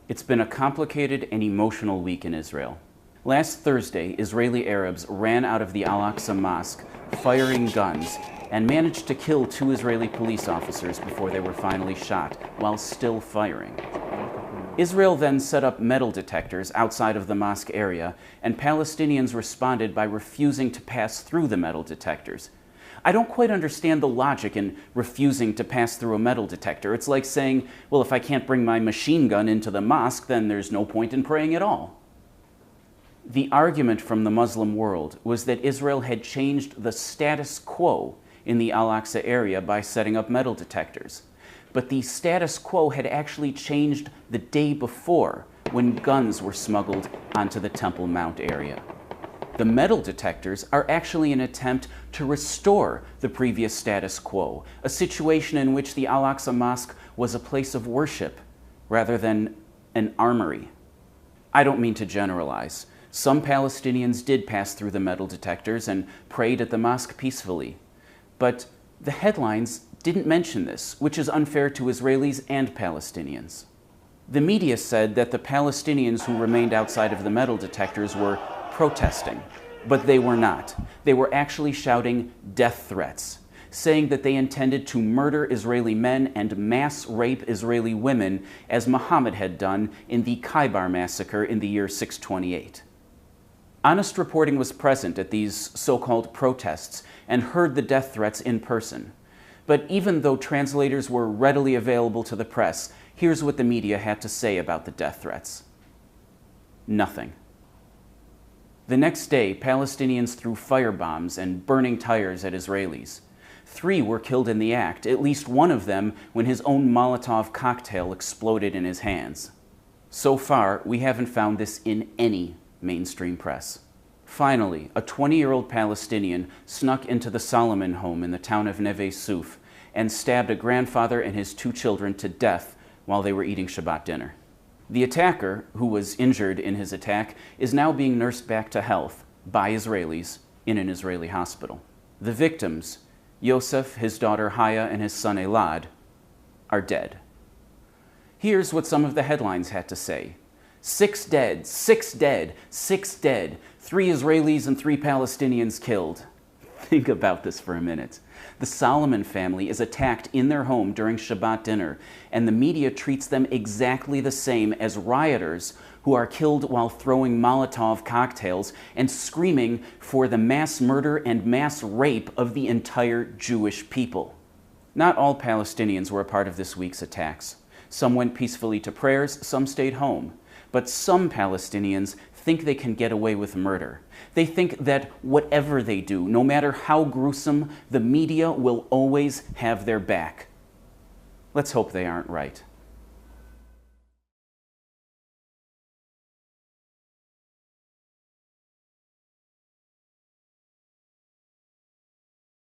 It's been a complicated and emotional week in Israel. Last Thursday, Israeli Arabs ran out of the Al-Aqsa Mosque, firing guns, and managed to kill 2 Israeli police officers before they were finally shot, while still firing. Israel then set up metal detectors outside of the mosque area, and Palestinians responded by refusing to pass through the metal detectors. I don't quite understand the logic in refusing to pass through a metal detector. It's like saying, well, if I can't bring my machine gun into the mosque, then there's no point in praying at all. The argument from the Muslim world was that Israel had changed the status quo in the Al-Aqsa area by setting up metal detectors. But the status quo had actually changed the day before, when guns were smuggled onto the Temple Mount area. The metal detectors are actually an attempt to restore the previous status quo, a situation in which the Al-Aqsa Mosque was a place of worship rather than an armory. I don't mean to generalize. Some Palestinians did pass through the metal detectors and prayed at the mosque peacefully. But the headlines didn't mention this, which is unfair to Israelis and Palestinians. The media said that the Palestinians who remained outside of the metal detectors were protesting, but they were not. They were actually shouting death threats, saying that they intended to murder Israeli men and mass rape Israeli women, as Muhammad had done in the Khaybar massacre in the year 628. Honest Reporting was present at these so-called protests and heard the death threats in person. But even though translators were readily available to the press, here's what the media had to say about the death threats. Nothing. The next day, Palestinians threw firebombs and burning tires at Israelis. 3 were killed in the act, at least one of them when his own Molotov cocktail exploded in his hands. So far, we haven't found this in any mainstream press. Finally, a 20-year-old Palestinian snuck into the Solomon home in the town of Neve Suf and stabbed a grandfather and his 2 children to death while they were eating Shabbat dinner. The attacker, who was injured in his attack, is now being nursed back to health by Israelis in an Israeli hospital. The victims, Yosef, his daughter Haya, and his son Elad, are dead. Here's what some of the headlines had to say. 6 dead, 6 dead, 6 dead, 3 Israelis and 3 Palestinians killed. Think about this for a minute. The Solomon family is attacked in their home during Shabbat dinner, and the media treats them exactly the same as rioters who are killed while throwing Molotov cocktails and screaming for the mass murder and mass rape of the entire Jewish people. Not all Palestinians were a part of this week's attacks. Some went peacefully to prayers, some stayed home. But some Palestinians think they can get away with murder. They think that whatever they do, no matter how gruesome, the media will always have their back. Let's hope they aren't right.